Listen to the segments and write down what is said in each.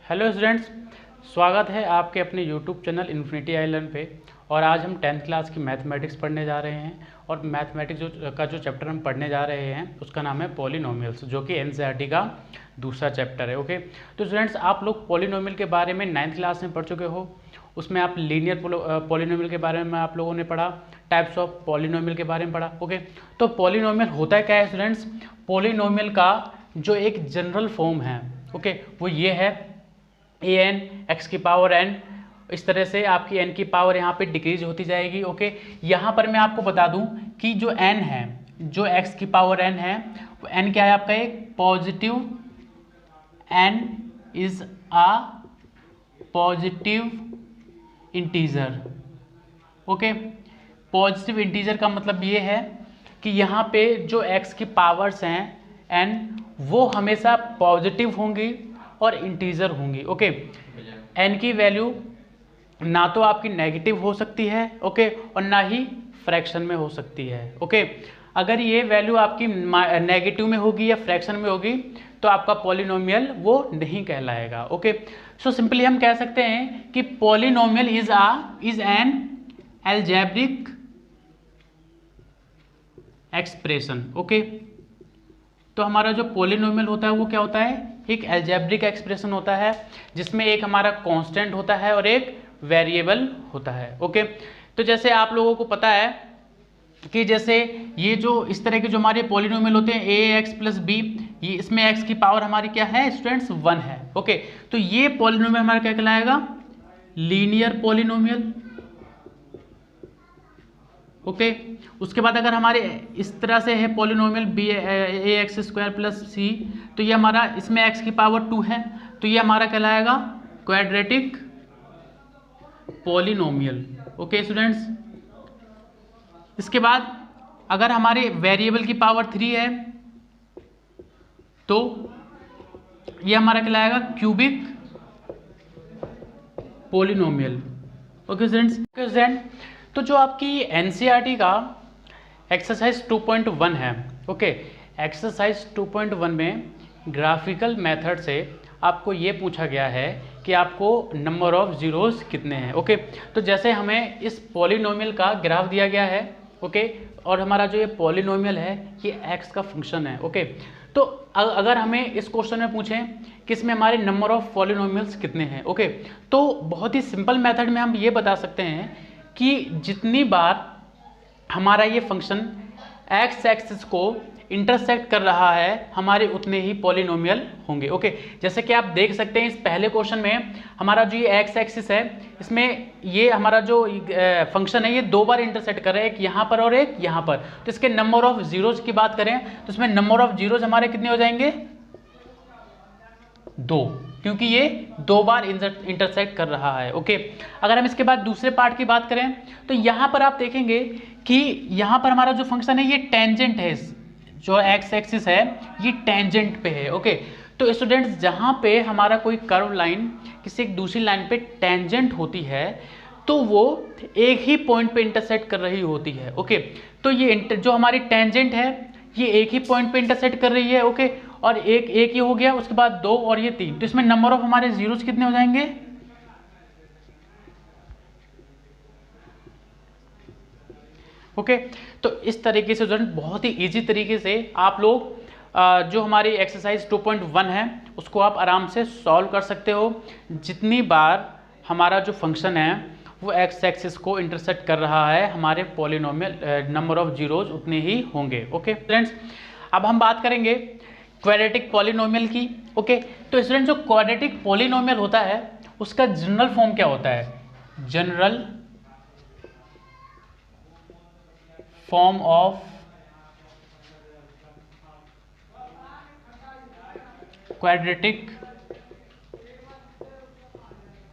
Hello students, स्वागत है आपके अपने YouTube channel infinity I learn पे। और आज हम 10th क्लास की मैथमेटिक्स पढ़ने जा रहे हैं। और मैथमेटिक्स जो चैप्टर हम पढ़ने जा रहे हैं उसका नाम है पॉलिनोमियल्स, जो कि एनसीईआरटी का दूसरा चैप्टर है। ओके, तो स्टूडेंट्स आप लोग पॉलिनोमियल के बारे में 9th क्लास में पढ़ चुके हो। उसमें आप लीनियर पॉलिनोमियल के बारे में आप लोगों ने पढ़ा, टाइप्स ऑफ पॉलिनोमियल के बारे में पढ़ा। ओके, तो पॉलिनोमियल होता है क्या है स्टूडेंट्स? पॉलिनोमियल का जो एक जनरल फॉर्म है, ओके, वो ये है ए एन एक्स की पावर एन। इस तरह से आपकी एन की पावर यहाँ पे डिक्रीज होती जाएगी। ओके, यहाँ पर मैं आपको बता दूँ कि जो एन है, जो एक्स की पावर एन है, वो एन क्या है आपका? एक positive, n is a positive integer. Okay, positive integer का मतलब ये है कि यहाँ पे जो एक्स की पावर्स हैं एन, वो हमेशा पॉजिटिव होंगी और इंटीजर होंगी। ओके, एन की वैल्यू ना तो आपकी नेगेटिव हो सकती है, ओके, और ना ही फ्रैक्शन में हो सकती है। ओके, अगर ये वैल्यू आपकी नेगेटिव में होगी या फ्रैक्शन में होगी तो आपका पॉलिनोमियल वो नहीं कहलाएगा। ओके, सो सिंपली हम कह सकते हैं कि polynomial is an algebraic expression. Okay, तो हमारा जो पॉलिनोमियल होता है वो क्या होता है? एक अलजेब्रिक एक्सप्रेशन होता है जिसमें एक हमारा कांस्टेंट होता है और एक वेरिएबल होता है। ओके, तो जैसे आप लोगों को पता है कि जैसे ये जो इस तरह के जो हमारे पॉलिनोमियल होते हैं ए एक्स प्लस बी, ये इसमें एक्स की पावर हमारी क्या है स्टूडेंट्स? 1 है। ओके, तो ये पॉलिनोमियल हमारा क्या कहलाएगा? Linear polynomial. ओके, उसके बाद अगर हमारे इस तरह से है पॉलिनोमियल बी ए एक्स स्क्वायर प्लस सी, तो ये हमारा इसमें एक्स की पावर 2 है, तो ये हमारा कहलाएगा क्वाड्रेटिक पॉलिनोमियल। ओके स्टूडेंट्स, इसके बाद अगर हमारे वेरिएबल की पावर 3 है तो ये हमारा कहलाएगा क्यूबिक पॉलिनोमियल। ओके स्टूडेंट्स, तो जो आपकी एनसीईआरटी का एक्सरसाइज 2.1 है, ओके, एक्सरसाइज 2.1 में ग्राफिकल मेथड से आपको ये पूछा गया है कि आपको नंबर ऑफ जीरोस कितने हैं। ओके, तो जैसे हमें इस पॉलिनोमियल का ग्राफ दिया गया है, ओके, और हमारा जो ये पॉलिनोमियल है ये एक्स का फंक्शन है। ओके, तो अगर हमें इस क्वेश्चन में पूछें कि इसमें हमारे नंबर ऑफ पॉलिनोमियल्स कितने हैं, ओके, तो बहुत ही सिंपल मेथड में हम ये बता सकते हैं कि जितनी बार हमारा ये फंक्शन एक्स एक्सिस को इंटरसेक्ट कर रहा है हमारे उतने ही पॉलिनोमियल होंगे। ओके, जैसे कि आप देख सकते हैं इस पहले क्वेश्चन में हमारा जो ये एक्स एक्सिस है, इसमें ये हमारा जो फंक्शन है ये 2 बार इंटरसेक्ट कर रहा है, एक यहाँ पर और एक यहाँ पर। तो इसके नंबर ऑफ जीरोज की बात करें तो इसमें नंबर ऑफ जीरोज हमारे कितने हो जाएंगे? 2, क्योंकि ये 2 बार इंटरसेक्ट कर रहा है। ओके, अगर हम इसके बाद दूसरे पार्ट की बात करें तो यहाँ पर आप देखेंगे कि यहाँ पर हमारा जो फंक्शन है ये टेंजेंट है, जो एक्स एक्सिस है ये टेंजेंट पे है। ओके, तो स्टूडेंट्स जहाँ पे हमारा कोई कर्व लाइन किसी एक दूसरी लाइन पे टेंजेंट होती है तो वो एक ही पॉइंट पे इंटरसेक्ट कर रही होती है। ओके, तो ये जो हमारी टेंजेंट है ये एक ही पॉइंट पे इंटरसेक्ट कर रही है। ओके, और एक ये हो गया, उसके बाद 2 और ये 3, तो इसमें नंबर ऑफ हमारे जीरोस कितने हो जाएंगे? ओके, तो इस तरीके से स्टूडेंट बहुत ही इजी तरीके से आप लोग जो हमारी एक्सरसाइज 2.1 है उसको आप आराम से सॉल्व कर सकते हो। जितनी बार हमारा जो फंक्शन है वो एक्स एक्सिस को इंटरसेक्ट कर रहा है हमारे पॉलिनोमियल नंबर ऑफ जीरोज उतने ही होंगे। ओके फ्रेंड्स, अब हम बात करेंगे क्वाड्रेटिक पॉलिनोमियल की। ओके, तो स्टूडेंट जो क्वाड्रेटिक पॉलिनोमियल होता है उसका जनरल फॉर्म क्या होता है? General form of quadratic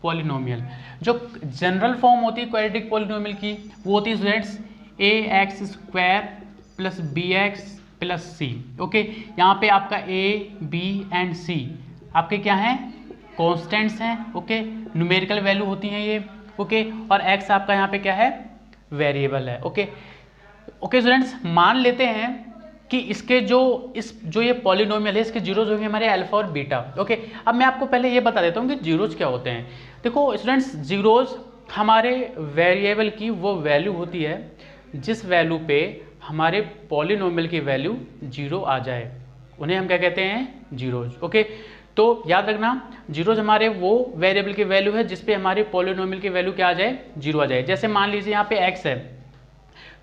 polynomial. जो जनरल फॉर्म होती है क्वाड्रेटिक पॉलिनोमियल की वो होती है students a x square plus b x plus c. Okay, यहाँ पे आपका ए बी एंड सी आपके क्या हैं? कॉन्स्टेंट्स हैं। ओके, न्यूमेरिकल वैल्यू होती हैं ये। ओके, और एक्स आपका यहाँ पे क्या है? वेरिएबल है। ओके, ओके स्टूडेंट्स, मान लेते हैं कि इसके जो ये पॉलिनोमियल है इसके जीरोज होंगे हमारे अल्फा और बीटा। ओके, अब मैं आपको पहले ये बता देता हूँ कि जीरोज क्या होते हैं। देखो स्टूडेंट्स, जीरोज हमारे वेरिएबल की वो वैल्यू होती है जिस वैल्यू पे हमारे पॉलिनोमियल की वैल्यू जीरो आ जाए, उन्हें हम क्या कहते हैं, जीरोज। ओके, तो याद रखना जीरोज हमारे वो वेरिएबल की वैल्यू है जिस पे हमारे पॉलिनोमियल की वैल्यू क्या आ जाए, जीरो आ जाए। जैसे मान लीजिए यहाँ पे एक्स है,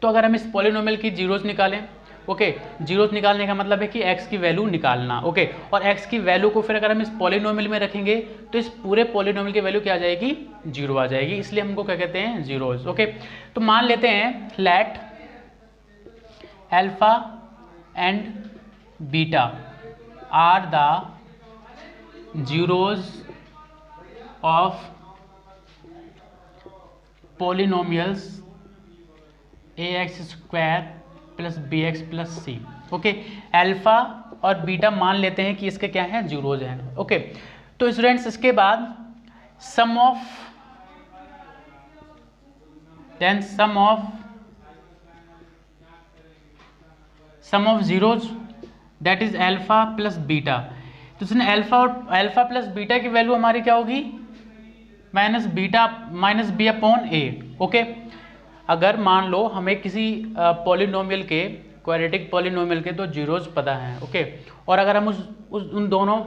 तो अगर हम इस पॉलिनोमियल की जीरोज निकालें, ओके, जीरोज निकालने का मतलब है कि एक्स की वैल्यू निकालना। ओके, और एक्स की वैल्यू को फिर अगर हम इस पॉलिनोमियल में रखेंगे तो इस पूरे पॉलिनोमियल की वैल्यू क्या आ जाएगी, जीरो आ जाएगी, इसलिए हमको क्या कहते हैं, जीरोज। ओके, तो मान लेते हैं let alpha and beta are the zeros of polynomials ax² plus bx plus c. Okay, alpha और बीटा मान लेते हैं कि इसके क्या हैं, जीरोज हैं। ओके, तो स्टूडेंट्स इसके बाद sum of zeros that is alpha plus beta. तो इसने अल्फा प्लस बीटा की वैल्यू हमारी क्या होगी, minus b upon a. Okay, अगर मान लो हमें किसी पॉलिनोमियल के, क्वाड्रेटिक पॉलिनोमियल के 2 जीरोज पता हैं, ओके, और अगर हम उन दोनों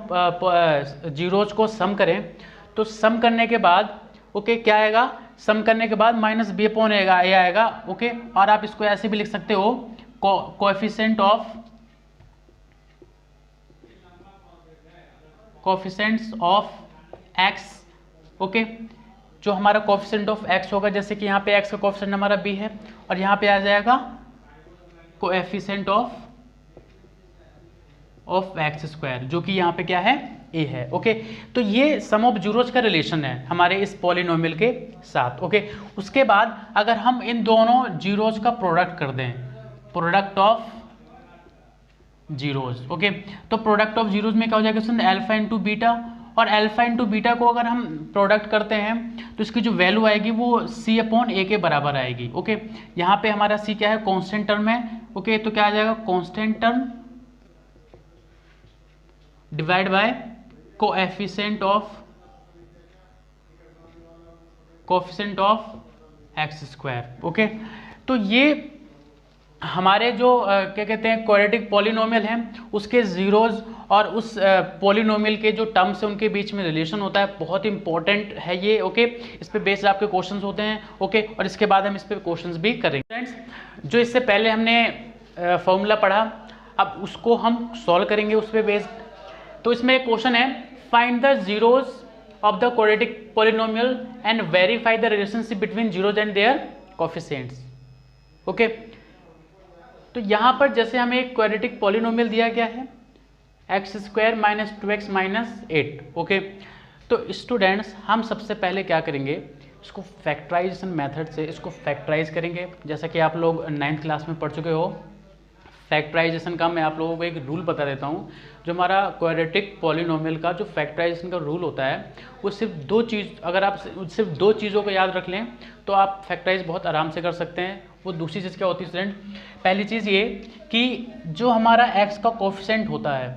जीरोज को सम करें तो सम करने के बाद ओके क्या आएगा, सम करने के बाद माइनस बी अपॉन ए आएगा। ओके, और आप इसको ऐसे भी लिख सकते हो कोएफिशिएंट ऑफ एक्स। ओके, जो हमारा कोएफिशिएंट ऑफ एक्स होगा, जैसे कि यहाँ पे एक्स का कोएफिशिएंट हमारा बी है और यहाँ पे आ जाएगा कोएफिशिएंट ऑफ x², जो कि यहाँ पे क्या है, ए है। ओके, तो ये सम ऑफ जीरोज का रिलेशन है हमारे इस पॉलिनोमियल के साथ। ओके, उसके बाद अगर हम इन दोनों जीरोज का प्रोडक्ट कर दें, प्रोडक्ट ऑफ जीरोज। ओके, तो प्रोडक्ट ऑफ जीरोज में क्या हो जाएगा, अल्फा इंटू बीटा, और अल्फा इंटू बीटा को अगर हम प्रोडक्ट करते हैं तो इसकी जो वैल्यू आएगी वो सी अपॉन ए के बराबर आएगी। ओके, यहाँ पे हमारा सी क्या है, कांस्टेंट टर्म है। ओके, तो क्या आ जाएगा, constant term divide by coefficient of x²। Okay, तो ये हमारे जो क्या कहते हैं क्वाड्रेटिक पॉलिनोमियल हैं उसके जीरोज और उस पॉलिनोमियल के जो टर्म्स हैं उनके बीच में रिलेशन होता है, बहुत इंपॉर्टेंट है ये। ओके, इस पे बेस्ड आपके क्वेश्चंस होते हैं। ओके, और इसके बाद हम इस पे क्वेश्चंस भी करेंगे। फ्रेंड्स, जो इससे पहले हमने फॉर्मूला पढ़ा, अब उसको हम सॉल्व करेंगे उस पे बेस्ड। तो इसमें एक क्वेश्चन है, find the zeros of the quadratic polynomial and verify the relationship between zeros and their coefficients. Okay, तो यहाँ पर जैसे हमें एक क्वाड्रेटिक पॉलिनोमियल दिया गया है x² minus 2x minus 8। Okay, तो स्टूडेंट्स हम सबसे पहले क्या करेंगे, इसको फैक्टराइजेशन मेथड से इसको फैक्टराइज करेंगे। जैसा कि आप लोग 9th क्लास में पढ़ चुके हो, फैक्टराइजेशन का मैं आप लोगों को एक रूल बता देता हूँ। जो हमारा क्वाड्रेटिक पॉलिनोमियल का जो फैक्टराइजेशन का रूल होता है वो सिर्फ 2 चीज़, अगर आप सिर्फ 2 चीज़ों को याद रख लें तो आप फैक्टराइज बहुत आराम से कर सकते हैं। वो दूसरी चीज़ क्या होती है स्टूडेंट, पहली चीज़ ये कि जो हमारा x का कोएफिशिएंट होता है,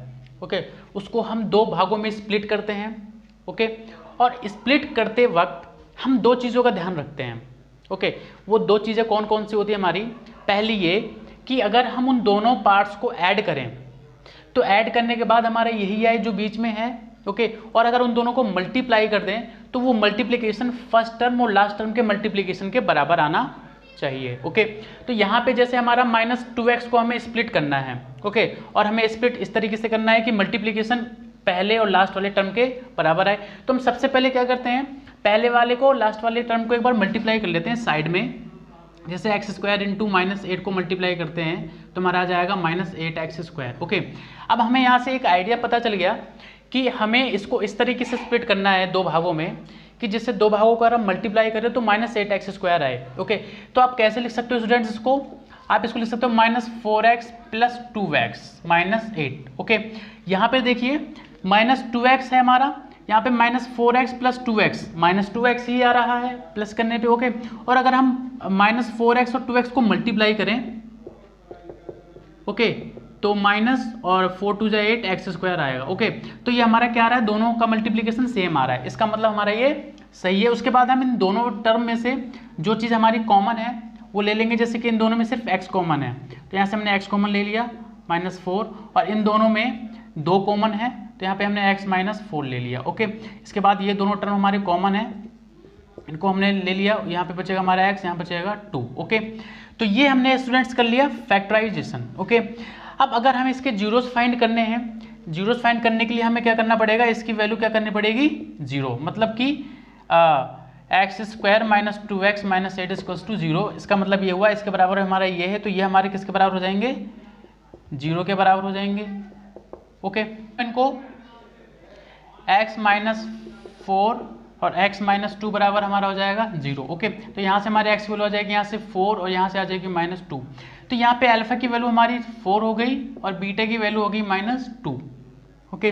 ओके, उसको हम 2 भागों में स्प्लिट करते हैं। ओके, और स्प्लिट करते वक्त हम 2 चीज़ों का ध्यान रखते हैं। ओके, वो 2 चीज़ें कौन कौन सी होती है हमारी, पहली ये कि अगर हम उन दोनों पार्ट्स को ऐड करें तो ऐड करने के बाद हमारा यही आए जो बीच में है। ओके, और अगर उन दोनों को मल्टीप्लाई कर दें तो वो मल्टीप्लिकेशन फर्स्ट टर्म और लास्ट टर्म के मल्टीप्लिकेशन के बराबर आना चाहिए। ओके, तो यहाँ पे जैसे हमारा -2x को हमें स्प्लिट करना है। ओके, और हमें स्प्लिट इस तरीके से करना है कि मल्टीप्लिकेशन पहले और लास्ट वाले टर्म के बराबर आए। तो हम सबसे पहले क्या करते हैं, पहले वाले को लास्ट वाले टर्म को एक बार मल्टीप्लाई कर लेते हैं साइड में। जैसे x² इंटू -8 को मल्टीप्लाई करते हैं तो हमारा आ जाएगा -8x²। ओके, अब हमें यहाँ से एक आइडिया पता चल गया कि हमें इसको इस तरीके से स्प्लिट करना है 2 भागों में कि जिससे 2 भागों को अगर हम मल्टीप्लाई करें तो -8x² आए। ओके, तो आप कैसे लिख सकते हो स्टूडेंट्स इसको, आप इसको लिख सकते हो -4x + 2x - 8। ओके, यहाँ पे देखिए -2x है हमारा, यहाँ पे -4x + 2x, -2x ही आ रहा है प्लस करने पे। ओके, और अगर हम -4x और 2x को मल्टीप्लाई करें, ओके, तो माइनस और 4 2 8 एक्स स्क्वायर आएगा। ओके, तो ये हमारा क्या आ रहा है, दोनों का मल्टीप्लीकेशन सेम आ रहा है, इसका मतलब हमारा ये सही है। उसके बाद हम इन दोनों टर्म में से जो चीज़ हमारी कॉमन है वो ले लेंगे, जैसे कि इन दोनों में सिर्फ x कॉमन है, तो यहाँ से हमने x कॉमन ले लिया -4, और इन दोनों में 2 कॉमन है तो यहाँ पे हमने x -4 ले लिया। ओके, इसके बाद ये दोनों टर्म हमारे कॉमन है, इनको हमने ले लिया, यहाँ पे बचेगा हमारा x, यहाँ बचेगा 2। ओके, तो ये हमने स्टूडेंट्स कर लिया फैक्टराइजेशन। ओके, अब अगर हम इसके जीरोस फाइंड करने हैं, जीरोस फाइंड करने के लिए हमें क्या करना पड़ेगा, इसकी वैल्यू क्या करनी पड़ेगी, 0, मतलब कि x square minus 2x minus 8 equals to 0। इसका मतलब ये हुआ, इसके बराबर हमारा ये है, तो ये हमारे किसके बराबर हो जाएंगे, 0 के बराबर हो जाएंगे। ओके, इनको x -4 और x -2 बराबर हमारा हो जाएगा 0। ओके, तो यहाँ से हमारे x की वैल्यू आ जाएगी यहाँ से 4 और यहाँ से आ जाएगी -2। तो यहाँ पे अल्फा की वैल्यू हमारी 4 हो गई और बीटा की वैल्यू हो गई -2। ओके,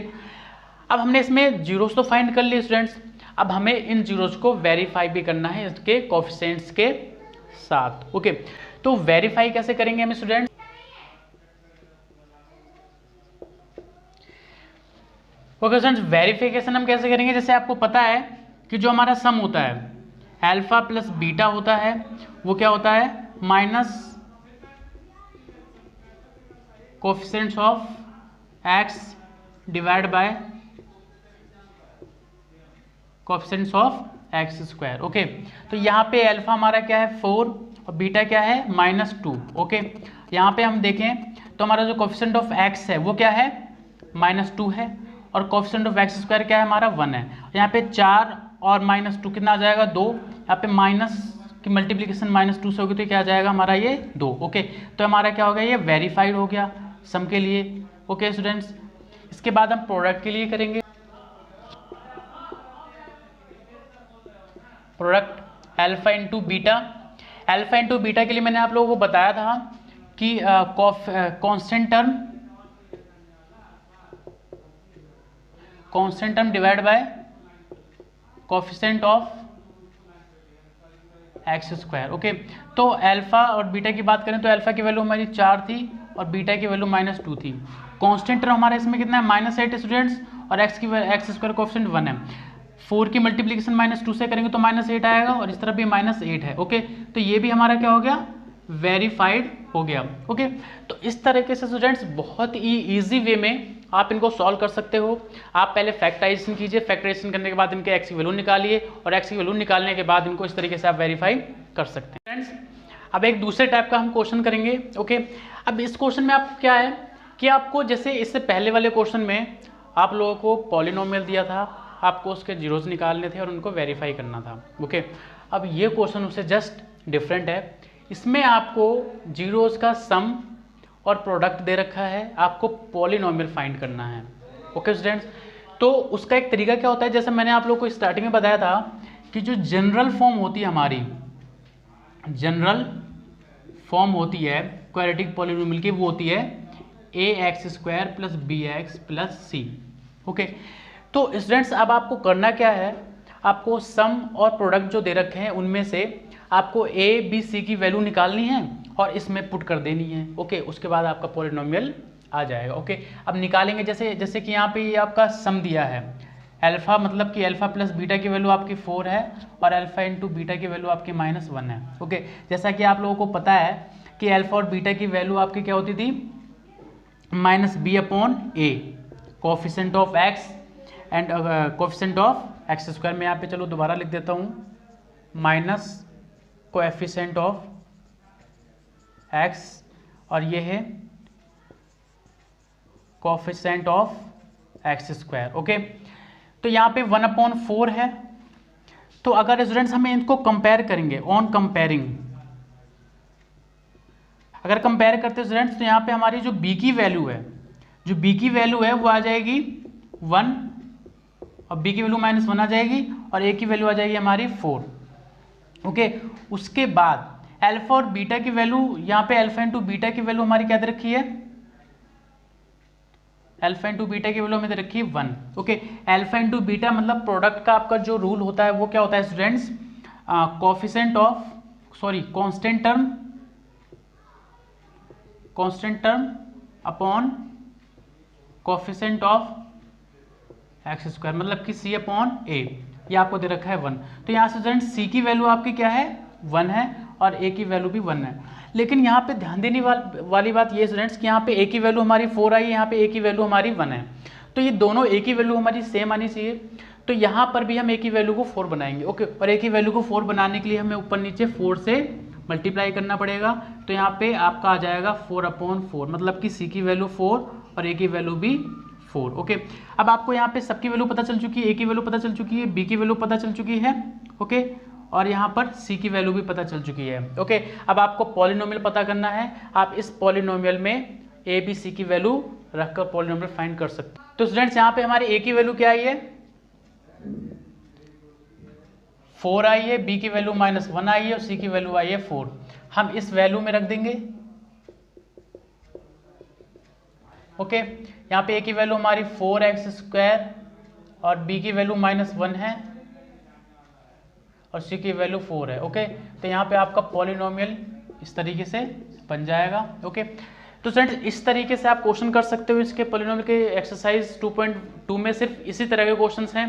अब हमने इसमें जीरोस तो फाइंड कर लिए स्टूडेंट्स, अब हमें इन जीरोस को वेरीफाई भी करना है इसके कोएफिशिएंट्स के साथ। ओके, तो वेरीफाई कैसे करेंगे हम स्टूडेंट्स, ओके स्टूडेंट्स, वेरिफिकेशन हम कैसे करेंगे, जैसे आपको पता है कि जो हमारा सम होता है अल्फा प्लस बीटा होता है, वो क्या होता है, minus coefficients of x divide by coefficients of x square. Okay, तो यहाँ पे अल्फा हमारा क्या है 4 और बीटा क्या है -2। ओके, यहाँ पे हम देखें तो हमारा जो कोएफिशिएंट ऑफ x है वो क्या है -2 है, और कोएफिशिएंट ऑफ x स्क्वायर क्या है हमारा 1 है। यहाँ पे 4 और -2 कितना आ जाएगा 2, यहाँ पे माइनस की मल्टीप्लिकेशन -2 से होगी तो क्या आ जाएगा हमारा ये 2। ओके, तो हमारा क्या हो गया, ये वेरीफाइड हो गया सम के लिए। ओके स्टूडेंट्स, इसके बाद हम प्रोडक्ट के लिए करेंगे, product alpha into beta. Alpha into beta के लिए मैंने आप लोगों को बताया था कि constant term divide by coefficient of x square. Okay, तो अल्फा और बीटा की बात करें तो अल्फा की वैल्यू हमारी 4 थी और बीटा की वैल्यू -2 थी। कांस्टेंट टर्म हमारा इसमें कितना है -8 स्टूडेंट्स, और एक्स स्क्वायर कोएफिशिएंट 1 है। 4 की मल्टीप्लिकेशन -2 से करेंगे तो -8 आएगा और इस तरफ भी -8 है। ओके, तो ये भी हमारा क्या हो गया, वेरीफाइड हो गया। ओके, तो इस तरीके से स्टूडेंट्स बहुत ही ईजी वे में आप इनको सॉल्व कर सकते हो। आप पहले फैक्टराइजेशन कीजिए, फैक्टराइजेशन करने के बाद इनके एक्स की वैल्यू निकालिए और एक्स की वैल्यू निकालने के बाद इनको इस तरीके से आप वेरीफाई कर सकते हैं। फ्रेंड्स, अब एक दूसरे टाइप का हम क्वेश्चन करेंगे। ओके, अब इस क्वेश्चन में आपको क्या है कि आपको जैसे इससे पहले वाले क्वेश्चन में आप लोगों को पॉलिनोमियल दिया था, आपको उसके जीरोस निकालने थे और उनको वेरीफाई करना था। ओके, अब ये क्वेश्चन उससे जस्ट डिफरेंट है, इसमें आपको जीरोस का सम और प्रोडक्ट दे रखा है, आपको पॉलिनोमियल फाइंड करना है। ओके स्टूडेंट्स, तो उसका एक तरीका क्या होता है, जैसे मैंने आप लोगों को स्टार्टिंग में बताया था कि जो जनरल फॉर्म होती है हमारी, जनरल फॉर्म होती है क्वाड्रेटिक पॉलिनोमियल की, वो होती है ax² + bx + c। ओके, तो स्टूडेंट्स अब आपको करना क्या है, आपको सम और प्रोडक्ट जो दे रखे हैं उनमें से आपको a b c की वैल्यू निकालनी है और इसमें पुट कर देनी है। ओके, उसके बाद आपका पॉलिनोमियल आ जाएगा। ओके, अब निकालेंगे जैसे कि यहाँ पे ये आपका सम दिया है, अल्फा मतलब कि अल्फा प्लस बीटा की वैल्यू आपकी 4 है और अल्फा इंटू बीटा की वैल्यू आपकी -1 है। ओके, जैसा कि आप लोगों को पता है कि अल्फा और बीटा की वैल्यू आपकी क्या होती थी, -b/a, coefficient of x and coefficient of x square में यहाँ पे चलो दोबारा लिख देता हूँ, माइनस कोएफिशिएंट ऑफ x और ये है coefficient of x square. Okay, तो यहाँ पे 1/4 है। तो अगर स्टूडेंट्स हमें इनको कंपेयर करेंगे, ऑन कंपेयरिंग अगर कंपेयर करते हैं स्टूडेंट्स, तो यहाँ पे हमारी जो b की वैल्यू है, जो b की वैल्यू है वो आ जाएगी 1 और b की वैल्यू -1 आ जाएगी और a की वैल्यू आ जाएगी हमारी 4। ओके, उसके बाद अल्फा और बीटा की वैल्यू, यहाँ पे अल्फा इंटू बीटा की वैल्यू हमारी क्या दे रखी है, अल्फा इंटू बीटा की वैल्यू हमें दे रखी है 1। ओके, अल्फा इंटू बीटा मतलब प्रोडक्ट का आपका जो रूल होता है वो क्या होता है students, coefficient of constant term upon coefficient of x square, मतलब कि सी अपॉन ए, ये आपको दे रखा है 1। तो यहाँ से स्टूडेंट सी की वैल्यू आपकी क्या है 1 है और ए की वैल्यू भी 1 है। लेकिन यहाँ पे ध्यान देने वाली बात ये स्टूडेंट्स कि यहाँ पे ए की वैल्यू हमारी 4 आई है, यहाँ पे ए की वैल्यू हमारी 1 है, तो ये दोनों ए की वैल्यू हमारी सेम आनी चाहिए। तो यहाँ पर भी हम ए की वैल्यू को 4 बनाएंगे, ओके। और ए की वैल्यू को 4 बनाने के लिए हमें ऊपर नीचे 4 से मल्टीप्लाई करना पड़ेगा। तो यहाँ पे आपका आ जाएगा 4/4, मतलब कि सी की वैल्यू 4 और ए की वैल्यू भी 4, ओके। अब आपको यहाँ पे सबकी वैल्यू पता चल चुकी है, ए की वैल्यू पता चल चुकी है, बी की वैल्यू पता चल चुकी है, ओके, और यहाँ पर सी की वैल्यू भी पता चल चुकी है, ओके। अब आपको पॉलिनोमियल पता करना है, आप इस पॉलिनोमियल में ए बी सी की वैल्यू रखकर पॉलिनोमियल फाइंड कर सकते हैं। तो स्टूडेंट्स यहाँ पे हमारी ए की वैल्यू क्या आई है 4 आई है, बी की वैल्यू -1 आई है और सी की वैल्यू आई है 4। हम इस वैल्यू में रख देंगे, ओके। यहाँ पे ए की वैल्यू हमारी 4x² और बी की वैल्यू -1 है और सी की वैल्यू 4 है, ओके। तो यहाँ पे आपका पॉलिनोमियल इस तरीके से बन जाएगा, ओके। तो स्टूडेंट्स इस तरीके से आप क्वेश्चन कर सकते हो इसके पॉलिनोमियल के एक्सरसाइज 2.2 में सिर्फ इसी तरह के क्वेश्चंस हैं।